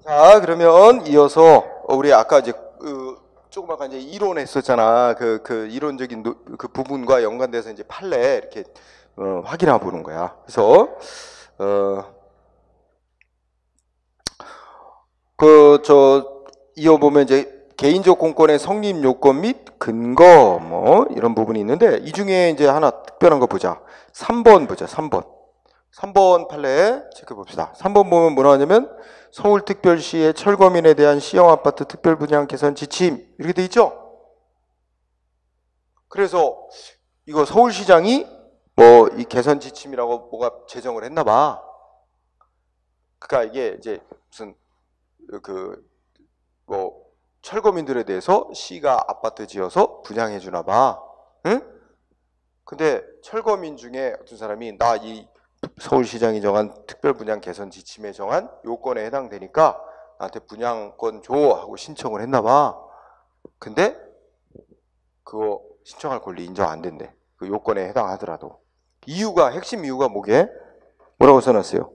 자, 그러면 이어서 우리 아까 이제 조금 아까 이제 이론했었잖아. 그 이론적인 그 부분과 연관돼서 이제 판례 이렇게 확인해 보는 거야. 그래서 이어보면 이제 개인적 공권의 성립 요건 및 근거 뭐 이런 부분이 있는데, 이 중에 이제 하나 특별한 거 보자. 3번 보자. 3번 판례 체크해 봅시다. 3번 보면 뭐라 하냐면 서울특별시의 철거민에 대한 시형 아파트 특별 분양 개선 지침 이렇게 돼 있죠. 그래서 이거 서울시장이 뭐 이 개선 지침이라고 뭐가 제정을 했나 봐. 그러니까 이게 이제 무슨 뭐 철거민들에 대해서 시가 아파트 지어서 분양해 주나 봐. 응? 근데 철거민 중에 어떤 사람이 나 이 서울시장이 정한 특별분양 개선 지침에 정한 요건에 해당되니까 나한테 분양권 줘 하고 신청을 했나 봐. 근데 그거 신청할 권리 인정 안 된대. 그 요건에 해당하더라도. 핵심 이유가 뭐게? 뭐라고 써놨어요?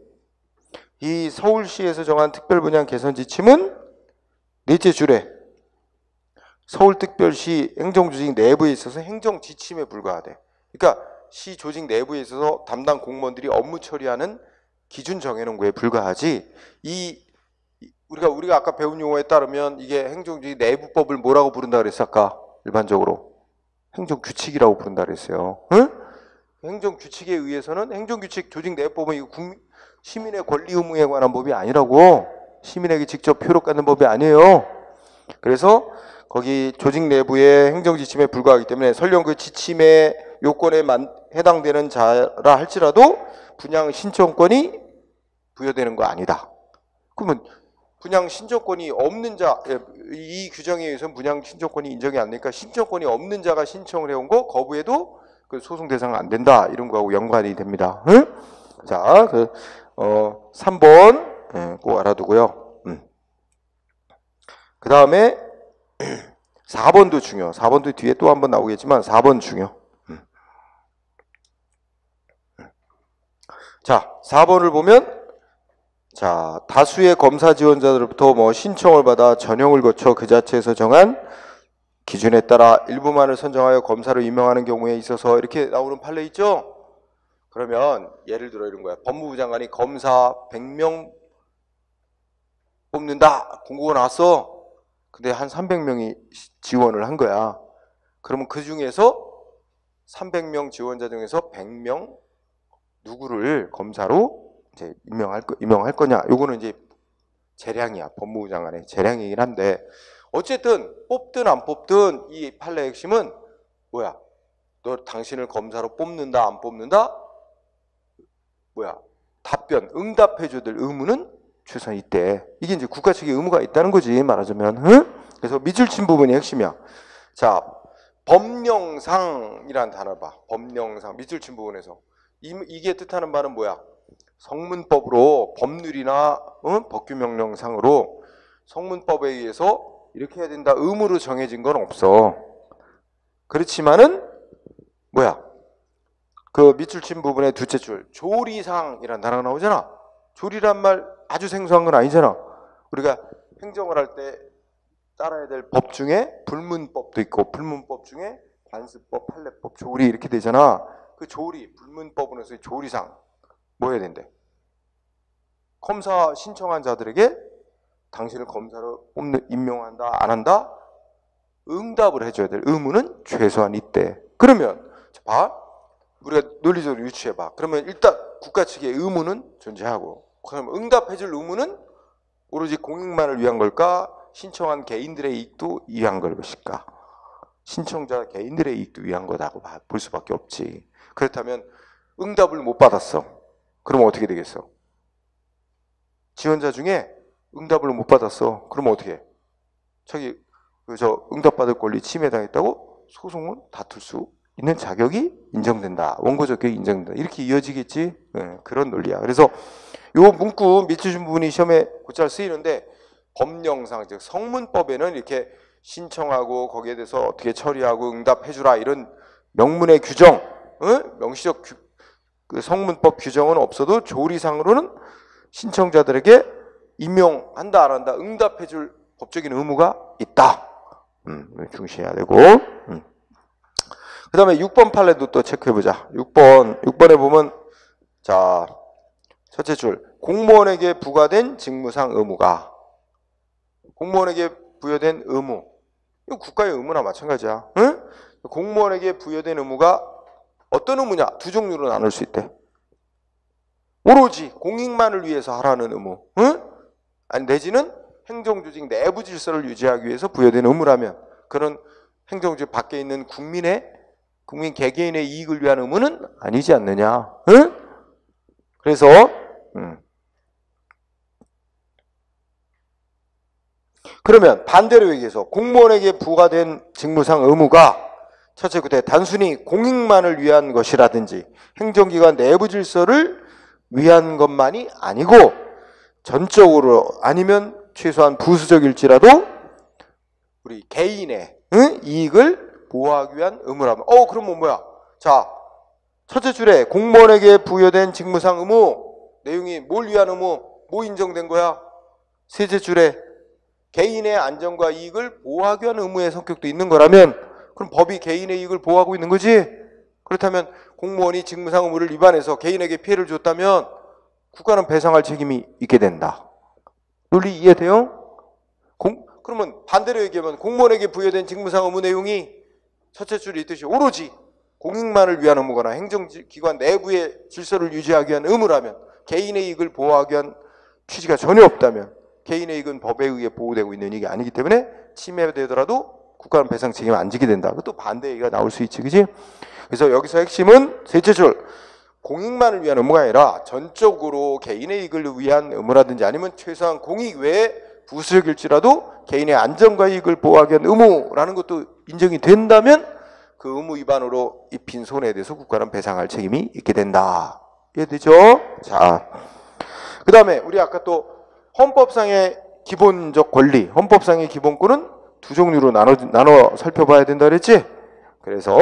이 서울시에서 정한 특별분양 개선 지침은 넷째 줄에 서울특별시 행정조직 내부에 있어서 행정지침에 불과하대. 그러니까 시 조직 내부에 있어서 담당 공무원들이 업무 처리하는 기준 정해놓은 거에 불과하지. 우리가 아까 배운 용어에 따르면 이게 행정조직 내부법을 뭐라고 부른다 그랬어? 아까 일반적으로 행정규칙이라고 부른다 그랬어요. 응? 행정규칙에 의해서는 행정규칙 조직 내부법은 이거 시민의 권리 의무에 관한 법이 아니라고. 시민에게 직접 표를 갖는 법이 아니에요. 그래서 거기 조직 내부의 행정지침에 불과하기 때문에 설령 그 지침의 요건에 해당되는 자라 할지라도 분양 신청권이 부여되는 거 아니다. 그러면 분양 신청권이 없는 자, 이 규정에 의해서는 분양 신청권이 인정이 안 되니까 신청권이 없는 자가 신청을 해온 거 거부해도 그 소송 대상 안 된다. 이런 거하고 연관이 됩니다. 응? 자, 3번 꼭 알아두고요. 그 다음에 4번도 중요. 4번도 뒤에 또 한번 나오겠지만 4번 중요. 자, 4번을 보면 자, 다수의 검사 지원자들로부터 뭐 신청을 받아 전형을 거쳐 그 자체에서 정한 기준에 따라 일부만을 선정하여 검사로 임명하는 경우에 있어서 이렇게 나오는 판례 있죠? 그러면 예를 들어 이런 거야. 법무부 장관이 검사 100명 뽑는다. 공고가 나왔어. 근데 한 300명이 지원을 한 거야. 그러면 그 중에서 300명 지원자 중에서 100명 누구를 검사로 이제 임명할 거냐. 요거는 이제 재량이야. 법무부 장관의 재량이긴 한데, 어쨌든 뽑든 안 뽑든 이 판례의 핵심은 뭐야? 너 당신을 검사로 뽑는다 안 뽑는다? 뭐야? 답변, 응답해줘야 될 의무는 최소한 있대. 이게 이제 국가 측의 의무가 있다는 거지, 말하자면. 응? 그래서 밑줄 친 부분이 핵심이야. 자, 법령상이라는 단어 봐. 법령상, 밑줄 친 부분에서. 이게 뜻하는 바는 뭐야? 성문법으로 법률이나 법규명령상으로 성문법에 의해서 이렇게 해야 된다 의무로 정해진 건 없어. 그렇지만은 뭐야? 그 밑줄 친 부분의 둘째 줄 조리상이라는 단어가 나오잖아. 조리란 말 아주 생소한 건 아니잖아. 우리가 행정을 할 때 따라야 될 법 중에 불문법도 있고, 불문법 중에 관습법, 판례법, 조리 이렇게 되잖아. 그 조리, 불문법으로서의 조리상 뭐 해야 된대? 검사 신청한 자들에게 당신을 검사로 임명한다 안 한다? 응답을 해줘야 될 의무는 최소한 있대. 그러면 봐, 우리가 논리적으로 유추해봐. 그러면 일단 국가 측의 의무는 존재하고, 그럼 응답해줄 의무는 오로지 공익만을 위한 걸까? 신청한 개인들의 이익도 위한 걸 것일까? 신청자 개인들의 이익도 위한 거다고 볼 수밖에 없지. 그렇다면 응답을 못 받았어. 그러면 어떻게 되겠어? 지원자 중에 응답을 못 받았어. 그러면 어떻게 해? 응답받을 권리 침해당했다고 소송을 다툴 수 있는 자격이 인정된다. 원고 자격이 인정된다. 이렇게 이어지겠지? 네, 그런 논리야. 그래서 요 문구 밑줄 준 부분이 시험에 곧잘 쓰이는데, 법령상, 즉 성문법에는 이렇게 신청하고 거기에 대해서 어떻게 처리하고 응답해주라 이런 명문의 규정, 명시적 그 성문법 규정은 없어도 조리상으로는 신청자들에게 임명한다 안 한다 응답해줄 법적인 의무가 있다. 중시해야 되고. 그 다음에 6번 판례도 또 체크해보자. 6번에 보면 자 첫째 줄 공무원에게 부과된 직무상 의무가 공무원에게 부여된 의무 이거 국가의 의무나 마찬가지야. 응? 공무원에게 부여된 의무가 어떤 의무냐? 두 종류로 나눌 수 있대. 오로지 공익만을 위해서 하라는 의무, 응? 아니 내지는 행정조직 내부 질서를 유지하기 위해서 부여된 의무라면 그런 행정조직 밖에 있는 국민 개개인의 이익을 위한 의무는 아니지 않느냐. 응? 그래서 그러면 반대로 얘기해서 공무원에게 부과된 직무상 의무가 첫째 그때 단순히 공익만을 위한 것이라든지 행정기관 내부 질서를 위한 것만이 아니고 전적으로 아니면 최소한 부수적일지라도 우리 개인의 이익을 보호하기 위한 의무라면 그럼 뭐야? 자 첫째 줄에 공무원에게 부여된 직무상 의무 내용이 뭘 위한 의무? 뭐 인정된 거야? 셋째 줄에 개인의 안전과 이익을 보호하기 위한 의무의 성격도 있는 거라면 그럼 법이 개인의 이익을 보호하고 있는 거지? 그렇다면 공무원이 직무상 의무를 위반해서 개인에게 피해를 줬다면 국가는 배상할 책임이 있게 된다. 논리 이해돼요? 그러면 반대로 얘기하면 공무원에게 부여된 직무상 의무 내용이 첫째 줄에 있듯이 오로지 공익만을 위한 의무거나 행정기관 내부의 질서를 유지하기 위한 의무라면 개인의 이익을 보호하기 위한 취지가 전혀 없다면 개인의 이익은 법에 의해 보호되고 있는 이익이 아니기 때문에 침해되더라도 국가는 배상 책임을 안 지게 된다. 그것도 반대 얘기가 나올 수 있지, 그지? 그래서 여기서 핵심은 셋째 줄 공익만을 위한 의무가 아니라 전적으로 개인의 이익을 위한 의무라든지 아니면 최소한 공익 외에 부수적일지라도 개인의 안전과 이익을 보호하기 위한 의무라는 것도 인정이 된다면 그 의무 위반으로 입힌 손해에 대해서 국가는 배상할 책임이 있게 된다. 이해되죠? 자, 그 다음에 우리 아까 또 헌법상의 기본적 권리, 헌법상의 기본권은 두 종류로 나눠 살펴봐야 된다 그랬지? 그래서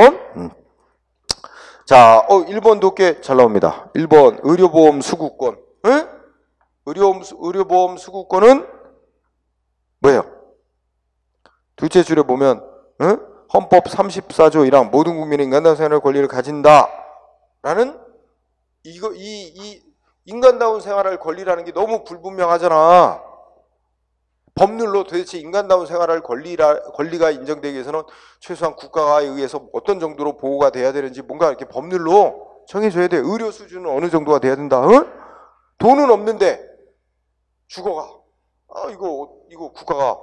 자, 1번도 꽤 잘 나옵니다. 1번 의료보험 수급권. 응? 의료보험 수급권은 뭐예요? 둘째 줄에 보면 헌법 34조 1항 모든 국민의 인간다운 생활의 권리를 가진다 라는 이 인간다운 생활할 권리라는 게 너무 불분명하잖아. 법률로 도대체 인간다운 생활할 권리가 인정되기 위해서는 최소한 국가에 의해서 어떤 정도로 보호가 돼야 되는지 뭔가 이렇게 법률로 정해줘야 돼. 의료 수준은 어느 정도가 돼야 된다. 돈은 없는데 죽어가. 이거 국가가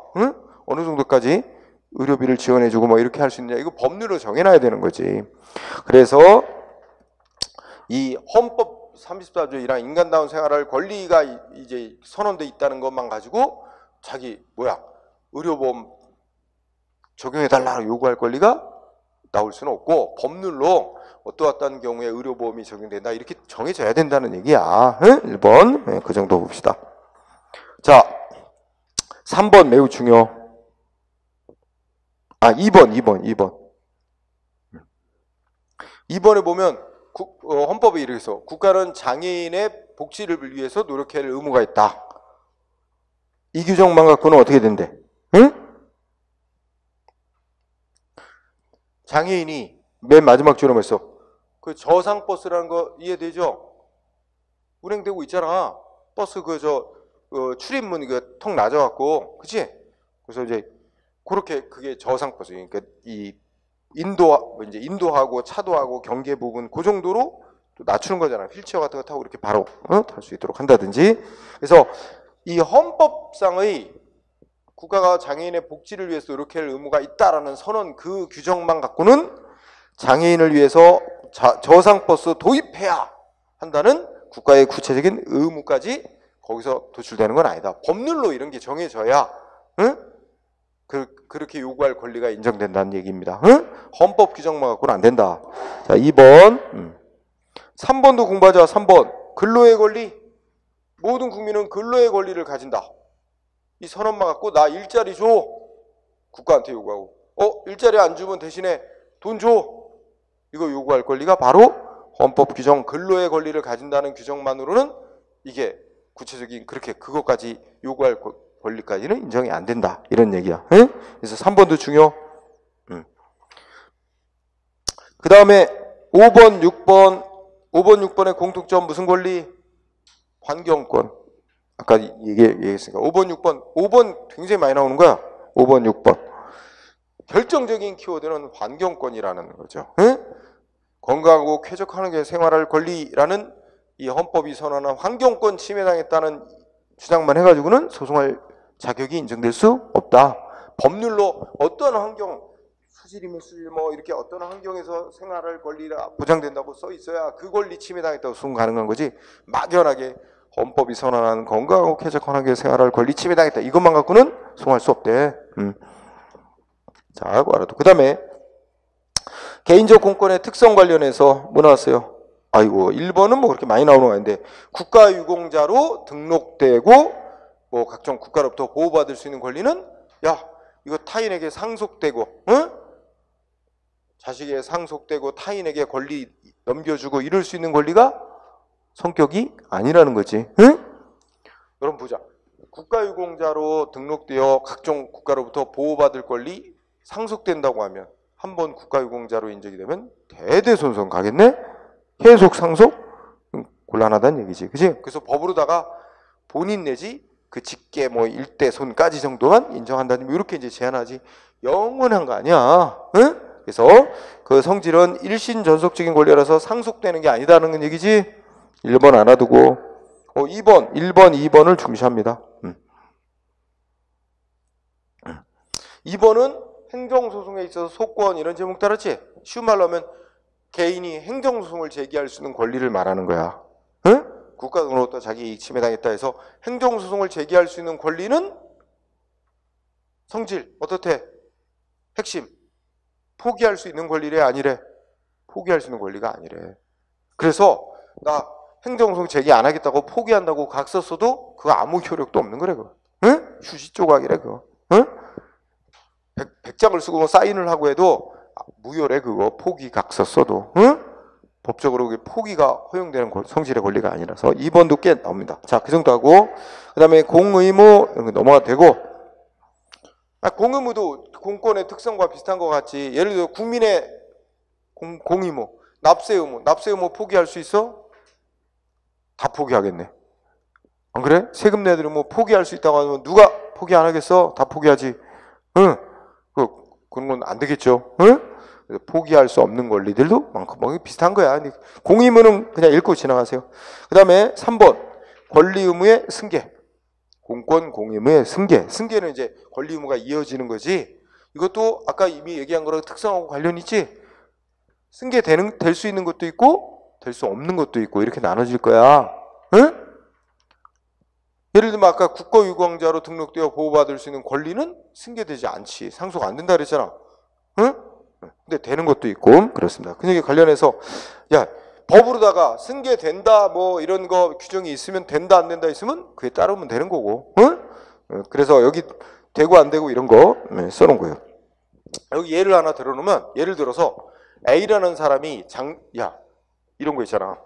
어느 정도까지 의료비를 지원해주고 뭐 이렇게 할 수 있느냐. 이거 법률로 정해놔야 되는 거지. 그래서 이 헌법 34조 1항 인간다운 생활할 권리가 이제 선언돼 있다는 것만 가지고 자기 의료보험 적용해달라고 요구할 권리가 나올 수는 없고 법률로 어떠한 경우에 의료보험이 적용된다 이렇게 정해져야 된다는 얘기야. 1번 그 정도 봅시다. 자 3번 매우 중요. 2번 2번에 보면 헌법에 이렇게 써. 국가는 장애인의 복지를 위해서 노력할 의무가 있다. 이 규정만 갖고는 어떻게 된대? 장애인이 맨 마지막 줄에 뭐였어? 그 저상버스라는 거 이해되죠? 운행되고 있잖아. 버스 출입문 턱 낮아갖고, 그치? 그래서 이제 그렇게 그게 저상버스. 그러니까 인도하고 차도하고 경계 부분 그 정도로 또 낮추는 거잖아. 휠체어 같은 거 타고 이렇게 바로 탈 수 있도록 한다든지. 그래서 이 헌법상의 국가가 장애인의 복지를 위해서 노력할 의무가 있다라는 선언 그 규정만 갖고는 장애인을 위해서 저상버스 도입해야 한다는 국가의 구체적인 의무까지 거기서 도출되는 건 아니다. 법률로 이런 게 정해져야 그렇게 요구할 권리가 인정된다는 얘기입니다. 헌법 규정만 갖고는 안 된다. 자, 2번 3번도 공부하자. 3번 근로의 권리. 모든 국민은 근로의 권리를 가진다. 이 선언만 갖고 나 일자리 줘. 국가한테 요구하고. 일자리 안 주면 대신에 돈 줘. 이거 요구할 권리가 바로 헌법 규정 근로의 권리를 가진다는 규정만으로는 이게 구체적인 그렇게 그것까지 요구할 권리까지는 인정이 안 된다. 이런 얘기야. 응? 그래서 3번도 중요. 그 다음에 5번, 6번. 5번, 6번의 공통점 무슨 권리? 환경권. 아까 얘기했으니까. 5번, 6번. 5번 굉장히 많이 나오는 거야. 5번, 6번. 결정적인 키워드는 환경권이라는 거죠. 응? 건강하고 쾌적한 게 생활할 권리라는 이 헌법이 선언한 환경권 침해당했다는 주장만 해가지고는 소송할 자격이 인정될 수 없다. 법률로 어떤 환경, 수질이면 수질 뭐 이렇게 어떤 환경에서 생활할 권리가 보장된다고 써 있어야 그 권리 침해당했다고 소송 가능한 거지. 막연하게 헌법이 선언한 건강하고 쾌적하게 생활할 권리 침해당했다. 이것만 갖고는 소송할 수 없대. 자, 알아도. 그 다음에 개인적 공권의 특성 관련해서 뭐 나왔어요? 아이고, 1번은 뭐 그렇게 많이 나오는 거 아닌데, 국가유공자로 등록되고 뭐 각종 국가로부터 보호받을 수 있는 권리는 야, 이거 타인에게 상속되고, 응? 자식에게 상속되고 타인에게 권리 넘겨주고 이럴 수 있는 권리가 성격이 아니라는 거지. 응? 여러분 보자. 국가유공자로 등록되어 각종 국가로부터 보호받을 권리 상속된다고 하면 한 번 국가유공자로 인정이 되면 대대손손 가겠네? 계속 상속? 곤란하다는 얘기지. 그치? 그래서 법으로다가 본인 내지 그 직계 뭐 일대 손까지 정도만 인정한다는 이렇게 이제 제한하지. 영원한 거 아니야. 응? 그래서 그 성질은 일신 전속적인 권리라서 상속되는 게 아니다는 얘기지. 1번 알아두고 2번, 1번, 2번을 중시합니다. 2번은 행정소송에 있어서 소권 이런 제목 따랐지? 쉬운 말로 하면 개인이 행정소송을 제기할 수 있는 권리를 말하는 거야. 응? 국가등으로부터 자기 이익 침해당했다 해서 행정소송을 제기할 수 있는 권리는 성질, 어떻대? 핵심. 포기할 수 있는 권리래 아니래? 포기할 수 있는 권리가 아니래. 그래서 나 행정소송 제기 안 하겠다고 포기한다고 각 썼어도 그거 아무 효력도 없는 거래. 그거. 응? 휴지 조각이래 그거. 응? 100장을 쓰고 뭐 사인을 하고 해도 무효래 그거. 포기 각서 써도. 응? 법적으로 포기가 허용되는 성질의 권리가 아니라서 2번도 꽤 나옵니다. 자, 그 정도 하고 그 다음에 공의무 이런 거 넘어가도 되고 공의무도 공권의 특성과 비슷한 것 같이 예를 들어 국민의 공의무 납세 의무 포기할 수 있어? 다 포기하겠네. 안 그래? 세금 내들은 뭐 포기할 수 있다고 하면 누가 포기 안 하겠어? 다 포기하지. 응? 그런 건 안 되겠죠. 응? 포기할 수 없는 권리들도 많고 뭐 비슷한 거야. 공의무는 그냥 읽고 지나가세요. 그 다음에 3번 권리 의무의 승계. 공권 공의무의 승계. 승계는 이제 권리 의무가 이어지는 거지. 이것도 아까 이미 얘기한 거랑 특성하고 관련 있지. 승계 될 수 있는 것도 있고 될 수 없는 것도 있고 이렇게 나눠질 거야. 응? 예를 들면 아까 국가유공자로 등록되어 보호받을 수 있는 권리는 승계되지 않지. 상속 안 된다 그랬잖아. 응? 근데 되는 것도 있고 그렇습니다. 그 얘기 관련해서 야 법으로다가 승계된다 뭐 이런 거 규정이 있으면 된다 안 된다 있으면 그에 따르면 되는 거고. 응? 그래서 여기 되고 안 되고 이런 거 써놓은 거예요. 여기 예를 하나 들어놓으면 예를 들어서 A라는 사람이 이런 거 있잖아.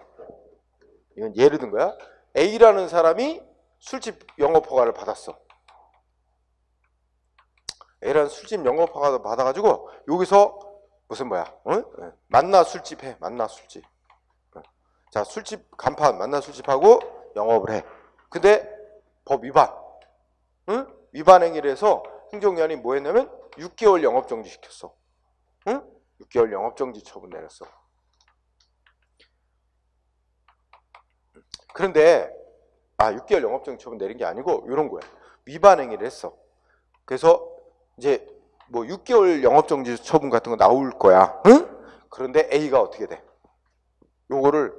이건 예를 든 거야. A라는 사람이 술집 영업 허가를 받았어. A라는 술집 영업 허가를 받아가지고 여기서 무슨 뭐야? 응? 만나 술집 해. 만나 술집. 자, 술집 간판 만나 술집하고 영업을 해. 근데 법 위반. 응? 위반 행위를 해서 행정기관이 뭐 했냐면 6개월 영업정지 시켰어. 응? 6개월 영업정지 처분 내렸어. 그런데 6개월 영업정지 처분 내린 게 아니고 이런 거야. 위반 행위를 했어. 그래서 이제 뭐 6개월 영업정지 처분 같은 거 나올 거야. 응? 그런데 A가 어떻게 돼? 요거를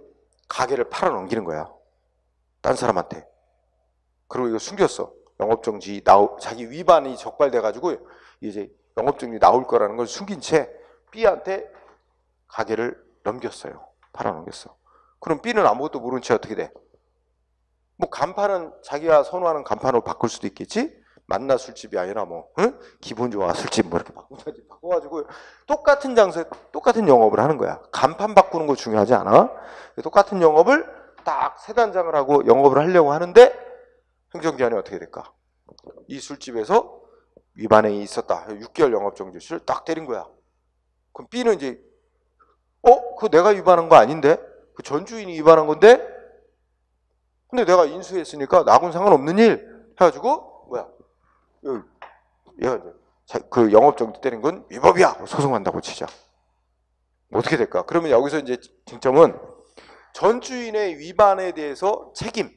가게를 팔아 넘기는 거야. 딴 사람한테. 그리고 이거 숨겼어. 영업정지 자기 위반이 적발돼 가지고 이제 영업정지 나올 거라는 걸 숨긴 채 B한테 가게를 넘겼어요. 팔아 넘겼어. 그럼 B는 아무것도 모른 채 어떻게 돼? 뭐 간판은 자기가 선호하는 간판으로 바꿀 수도 있겠지? 만나 술집이 아니라 뭐 응? 기분 좋아 술집 뭐 이렇게 바꿔가지고 똑같은 장소에 똑같은 영업을 하는 거야. 간판 바꾸는 거 중요하지 않아? 똑같은 영업을 딱 세 단장을 하고 영업을 하려고 하는데 행정기한이 어떻게 될까? 이 술집에서 위반행위 있었다. 6개월 영업정지를 딱 때린 거야. 그럼 B는 이제 그거 내가 위반한 거 아닌데? 그 전 주인이 위반한 건데? 근데 내가 인수했으니까 나하고는 상관없는 일 해가지고 뭐야? 얘가 이제 그 영업정지 때린 건 위법이야. 소송한다고 치자. 어떻게 될까? 그러면 여기서 이제 쟁점은 전 주인의 위반에 대해서 책임,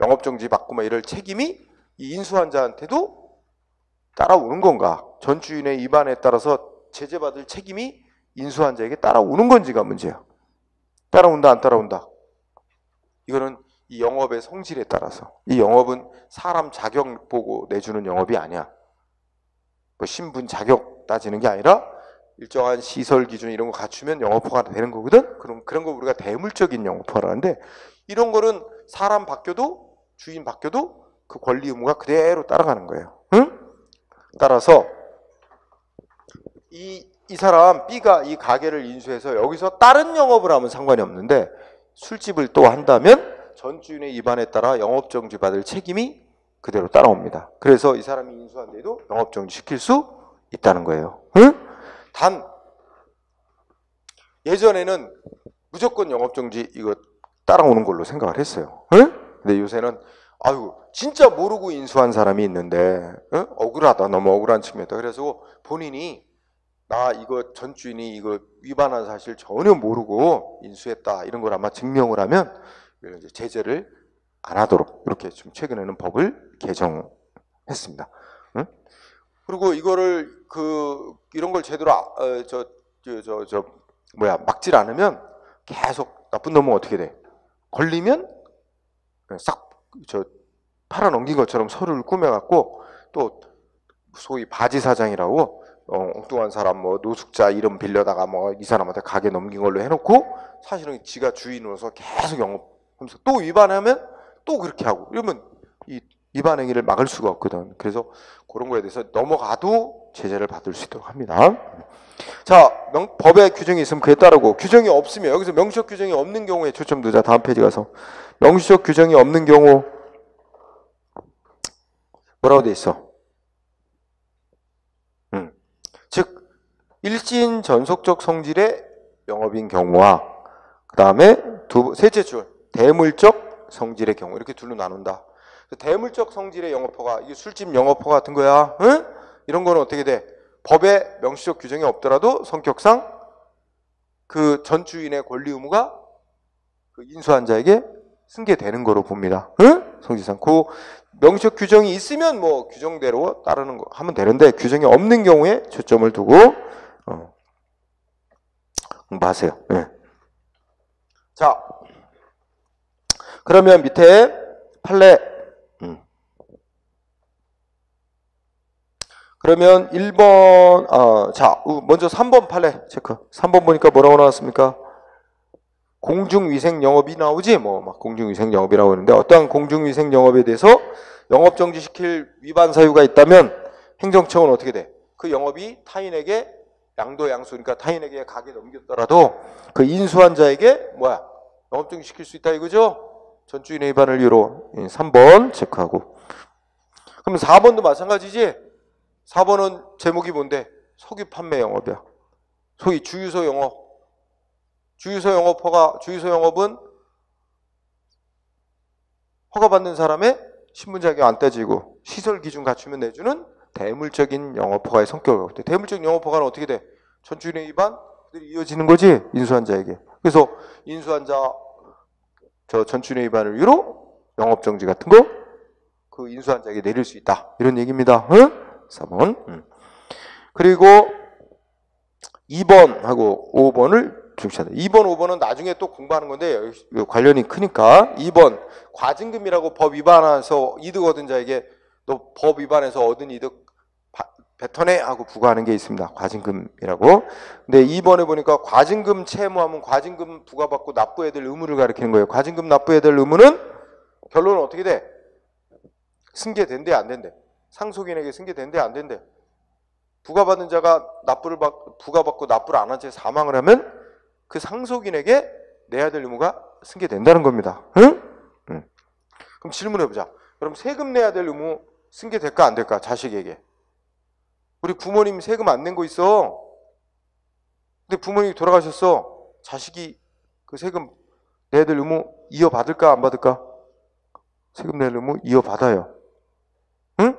영업정지 받고 막 이럴 책임이 이 인수한 자한테도 따라오는 건가? 전 주인의 위반에 따라서 제재받을 책임이 인수한 자에게 따라오는 건지가 문제야. 따라온다 안 따라온다? 이거는 이 영업의 성질에 따라서. 이 영업은 사람 자격 보고 내주는 영업이 아니야. 뭐 신분 자격 따지는 게 아니라 일정한 시설 기준 이런 거 갖추면 영업허가 되는 거거든. 그럼 그런 거 우리가 대물적인 영업허가라는데, 이런 거는 사람 바뀌어도 주인 바뀌어도 그 권리 의무가 그대로 따라가는 거예요. 응? 따라서 이 사람 B가 이 가게를 인수해서 여기서 다른 영업을 하면 상관이 없는데 술집을 또 한다면 전 주인의 위반에 따라 영업정지 받을 책임이 그대로 따라옵니다. 그래서 이 사람이 인수한 데도 영업정지 시킬 수 있다는 거예요. 응? 단 예전에는 무조건 영업정지 이거 따라오는 걸로 생각을 했어요. 응? 근데 요새는 아유 진짜 모르고 인수한 사람이 있는데 억울하다, 너무 억울한 측면이다. 그래서 본인이 나 이거 전 주인이 이거 위반한 사실 전혀 모르고 인수했다 이런 걸 아마 증명을 하면 이제 제재를 안 하도록 이렇게 좀 최근에는 법을 개정했습니다. 응? 그리고 이거를 이런 걸 제대로 막질 않으면 계속 나쁜 놈은 어떻게 돼? 걸리면 싹 팔아 넘긴 것처럼 서류를 꾸며갖고 또 소위 바지 사장이라고 엉뚱한 사람 뭐 노숙자 이름 빌려다가 뭐 이 사람한테 가게 넘긴 걸로 해놓고 사실은 지가 주인으로서 계속 영업하면서 또 위반하면 또 그렇게 하고 이러면 이 위반 행위를 막을 수가 없거든. 그래서 그런 거에 대해서 넘어가도 제재를 받을 수 있도록 합니다. 자, 법에 규정이 있으면 그에 따르고 규정이 없으면 여기서 명시적 규정이 없는 경우에 초점 두자. 다음 페이지 가서 명시적 규정이 없는 경우 뭐라고 돼 있어? 즉 일진 전속적 성질의 영업인 경우와 그 다음에 셋째 줄 대물적 성질의 경우 이렇게 둘로 나눈다. 대물적 성질의 영업허가 이게 술집 영업허가 같은 거야. 응? 이런 거는 어떻게 돼? 법에 명시적 규정이 없더라도 성격상 그 전 주인의 권리 의무가 그 인수한 자에게 승계되는 거로 봅니다. 응? 성질상 그 명시적 규정이 있으면 뭐 규정대로 따르는 거 하면 되는데 규정이 없는 경우에 초점을 두고 공부하세요. 네. 자, 그러면 밑에 판례. 그러면 1번 자 먼저 3번 판례 체크. 3번 보니까 뭐라고 나왔습니까? 공중위생 영업이 나오지 뭐 막 공중위생 영업이라고 하는데 어떠한 공중위생 영업에 대해서 영업정지시킬 위반 사유가 있다면 행정청은 어떻게 돼? 그 영업이 타인에게 양도양수 그러니까 타인에게 가게 넘겼더라도 그 인수한 자에게 뭐야? 영업정지시킬 수 있다 이거죠? 전주인의 위반을 이유로 3번 체크하고. 그럼 4번도 마찬가지지? 4번은 제목이 뭔데? 석유 판매 영업이야. 소위 주유소 영업. 주유소 영업은 허가받는 사람의 신분 자격 안 따지고 시설 기준 갖추면 내주는 대물적인 영업허가의 성격을 갖고 있대. 대물적인 영업허가는 어떻게 돼? 전 주인의 위반들이 이어지는 거지 인수한 자에게. 그래서 인수한 자 전 주인의 위반을 이유로 영업정지 같은 거 그 인수한 자에게 내릴 수 있다 이런 얘기입니다. 응? 4번. 그리고 2번하고 5번을 중시한다. 2번, 5번은 나중에 또 공부하는 건데 관련이 크니까 2번 과징금이라고 법 위반해서 이득 얻은 자에게 너 법 위반해서 얻은 이득 뱉어내 하고 부과하는 게 있습니다. 과징금이라고. 근데 2번에 보니까 과징금 채무하면 과징금 부과받고 납부해야 될 의무를 가리키는 거예요. 과징금 납부해야 될 의무는 결론은 어떻게 돼? 승계된대 안 된대? 상속인에게 승계된대 안 된대? 부과받는 자가 부과받고 납부를 안 한 채 사망을 하면 그 상속인에게 내야 될 의무가 승계된다는 겁니다. 응? 그럼 질문해보자. 그럼 세금 내야 될 의무 승계될까 안 될까? 자식에게. 우리 부모님 세금 안 낸 거 있어. 근데 부모님이 돌아가셨어. 자식이 그 세금 내야 될 의무 이어받을까 안 받을까? 세금 내야 될 의무 이어받아요. 응?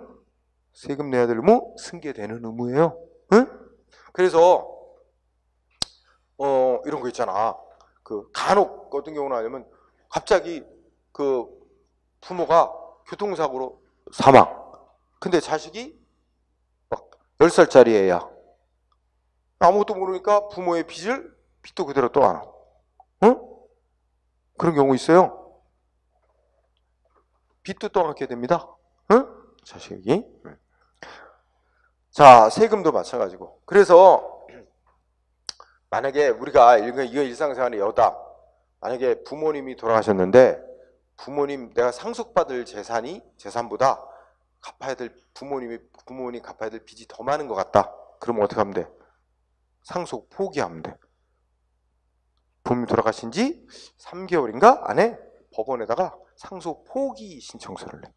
세금 내야 될 의무 승계되는 의무예요. 응? 그래서 이런 거 있잖아. 그 간혹 어떤 경우는 아니면 갑자기 그 부모가 교통사고로 사망. 근데 자식이 막 10살짜리 애야. 아무것도 모르니까 부모의 빚도 그대로 또 안 하고. 응? 그런 경우 있어요. 빚도 떠안게 됩니다. 응? 자식이. 자, 세금도 마찬가지고. 그래서 만약에 우리가 이거 일상생활의 여담. 만약에 부모님이 돌아가셨는데 부모님 내가 상속받을 재산보다 부모님이 갚아야 될 빚이 더 많은 것 같다. 그러면 어떻게 하면 돼? 상속 포기하면 돼. 부모님 돌아가신 지 3개월인가 안에 법원에다가 상속 포기 신청서를 내.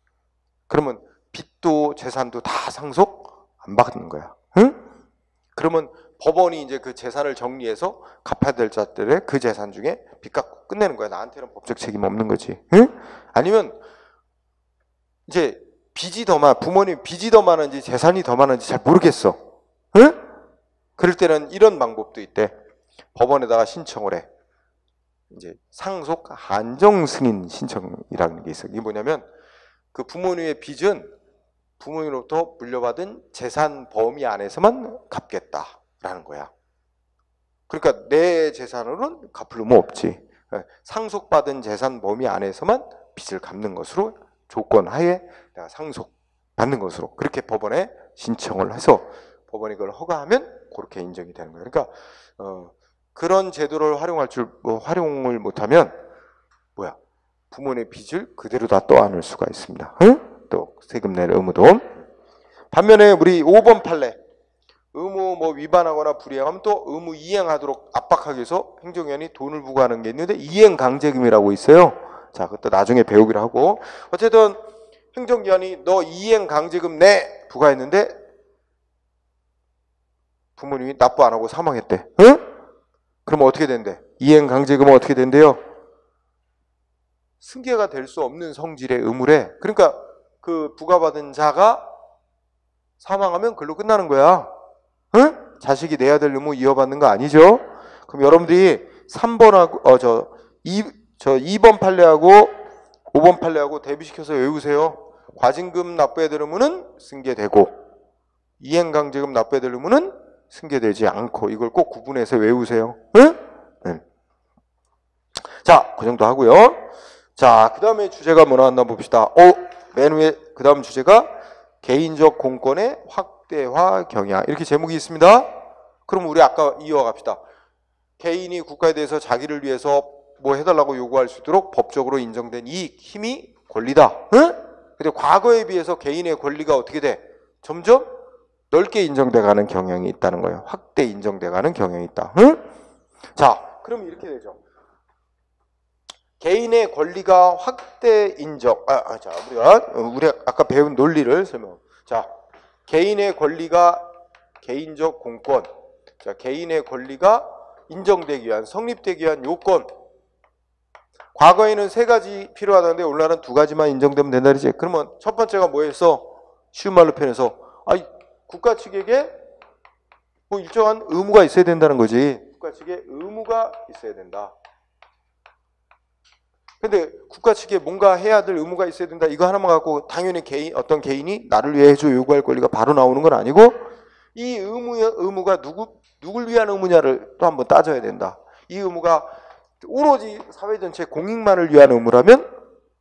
그러면 빚도 재산도 다 상속 안 받는 거야. 응? 그러면 법원이 이제 그 재산을 정리해서 갚아야 될 자들의 그 재산 중에 빚 갚고 끝내는 거야. 나한테는 법적 책임 없는 거지. 응? 아니면 이제 부모님 빚이 더 많은지 재산이 더 많은지 잘 모르겠어. 응? 그럴 때는 이런 방법도 있대. 법원에다가 신청을 해. 이제 상속 한정 승인 신청이라는 게 있어. 이게 뭐냐면 그 부모님의 빚은 부모님으로부터 물려받은 재산 범위 안에서만 갚겠다라는 거야. 그러니까 내 재산으로는 갚을 의무 없지. 상속받은 재산 범위 안에서만 빚을 갚는 것으로 조건 하에 내가 상속받는 것으로 그렇게 법원에 신청을 해서 법원이 그걸 허가하면 그렇게 인정이 되는 거예요. 그러니까 그런 제도를 활용을 못하면 부모님의 빚을 그대로 다 떠안을 수가 있습니다. 응? 또 세금 낼 의무도. 반면에 우리 5번 판례 의무 위반하거나 불이행하면 또 의무 이행하도록 압박하기 위해서 행정위원이 돈을 부과하는 게 있는데 이행강제금이라고 있어요. 자, 그것도 나중에 배우기로 하고 어쨌든 행정기관이 너 이행강제금 내 부과했는데 부모님이 납부 안 하고 사망했대. 응? 그러면 어떻게 된대? 이행강제금은 어떻게 된대요? 승계가 될 수 없는 성질의 의무래. 그러니까 그 부과받은 자가 사망하면 그걸로 끝나는 거야. 응? 자식이 내야 될 의무 이어받는 거 아니죠? 그럼 여러분들이 3번하고 2번 판례하고 5번 판례하고 대비시켜서 외우세요. 과징금 납부해야 될 의무는 승계되고 이행강제금 납부해야 될 의무는 승계되지 않고 이걸 꼭 구분해서 외우세요. 응? 네. 자, 그 정도 하고요. 자, 그 다음에 주제가 뭐 나왔나 봅시다. 맨 위에 그 다음 주제가 개인적 공권의 확대화 경향 이렇게 제목이 있습니다. 그럼 우리 아까 이어갑시다. 개인이 국가에 대해서 자기를 위해서 뭐 해달라고 요구할 수 있도록 법적으로 인정된 이익, 힘이 권리다. 응? 근데 과거에 비해서 개인의 권리가 어떻게 돼? 점점 넓게 인정돼가는 경향이 있다는 거예요. 확대 인정돼가는 경향이 있다. 응? 자, 그럼 이렇게 되죠. 개인의 권리가 확대 인정. 자, 우리 아까 배운 논리를 설명. 자, 개인의 권리가 개인적 공권. 자, 개인의 권리가 인정되기 위한 성립되기 위한 요건. 과거에는 3가지 필요하다는데 오늘날은 2가지만 인정되면 된다 그러지. 그러면 첫 번째가 뭐였어? 쉬운 말로 표현해서 국가 측에게 뭐 일정한 의무가 있어야 된다는 거지. 국가 측에 의무가 있어야 된다. 근데 국가 측에 뭔가 해야 될 의무가 있어야 된다. 이거 하나만 갖고 당연히 어떤 개인이 나를 위해 해줘 요구할 권리가 바로 나오는 건 아니고 이 의무가 누굴 위한 의무냐를 또 한번 따져야 된다. 이 의무가 오로지 사회 전체 공익만을 위한 의무라면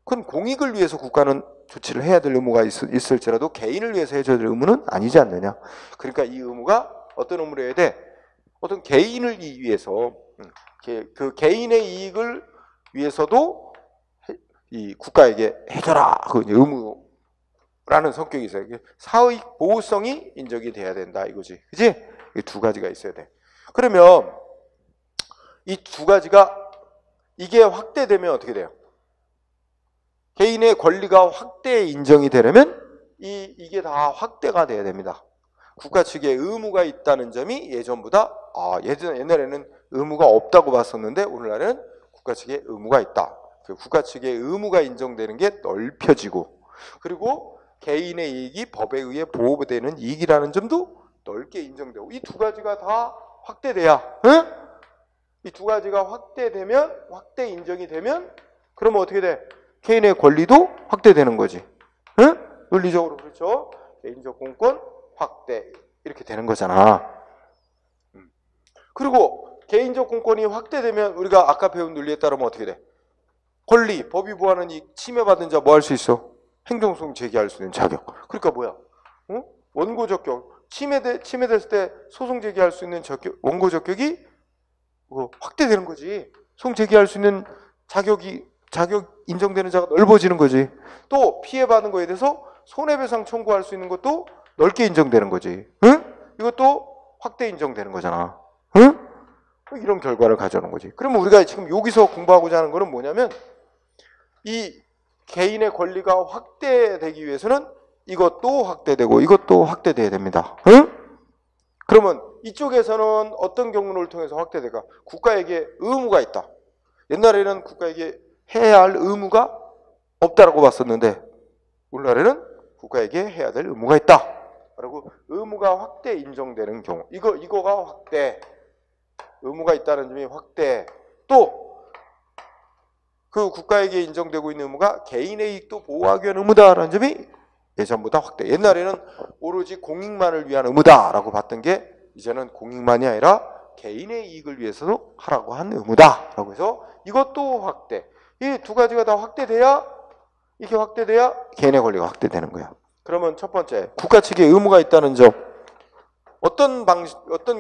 그건 공익을 위해서 국가는 조치를 해야 될 의무가 있을지라도 개인을 위해서 해줘야 될 의무는 아니지 않느냐. 그러니까 이 의무가 어떤 의무를 해야 돼? 어떤 개인을 위해서 그 개인의 이익을 위해서도 이 국가에게 해줘라 그 의무라는 성격이 있어요. 사의 보호성이 인정이 돼야 된다 이거지, 그지? 이 2가지가 있어야 돼. 그러면 이 2가지가 이게 확대되면 어떻게 돼요? 개인의 권리가 확대 인정이 되려면 이게 다 확대가 돼야 됩니다. 국가 측에 의무가 있다는 점이 예전보다 옛날에는 의무가 없다고 봤었는데 오늘날에는 국가 측에 의무가 있다. 그 국가 측의 의무가 인정되는 게 넓혀지고 그리고 개인의 이익이 법에 의해 보호되는 이익이라는 점도 넓게 인정되고 이 두 가지가 다 확대돼야 이 두 가지가 확대 인정이 되면 그러면 어떻게 돼? 개인의 권리도 확대되는 거지. 논리적으로 그렇죠? 개인적 공권 확대 이렇게 되는 거잖아. 그리고 개인적 공권이 확대되면 우리가 아까 배운 논리에 따르면 어떻게 돼? 권리, 법이 보호하는 이 침해받은 자 뭐 할 수 있어? 행정소송 제기할 수 있는 자격. 그러니까 뭐야? 원고 적격. 침해됐을 때 소송 제기할 수 있는 원고 적격이 확대되는 거지. 소송 제기할 수 있는 자격 인정되는 자가 넓어지는 거지. 또 피해받은 거에 대해서 손해배상 청구할 수 있는 것도 넓게 인정되는 거지. 이것도 확대 인정되는 거잖아. 이런 결과를 가져오는 거지. 그러면 우리가 지금 여기서 공부하고자 하는 거는 뭐냐면 이 개인의 권리가 확대되기 위해서는 이것도 확대되고 이것도 확대돼야 됩니다. 그러면 이쪽에서는 어떤 경로를 통해서 확대될까? 국가에게 의무가 있다. 옛날에는 국가에게 해야 할 의무가 없다라고 봤었는데 오늘날에는 국가에게 해야 될 의무가 있다. 라고 의무가 확대 인정되는 경우 이거가 확대. 의무가 있다는 점이 확대. 또 그 국가에게 인정되고 있는 의무가 개인의 이익도 보호하기 위한 의무다라는 점이 예전보다 확대. 옛날에는 오로지 공익만을 위한 의무다라고 봤던 게 이제는 공익만이 아니라 개인의 이익을 위해서도 하라고 한 의무다라고 해서 이것도 확대. 이 두 가지가 다 확대돼야 개인의 권리가 확대되는 거야. 그러면 첫 번째, 국가 측에 의무가 있다는 점. 어떤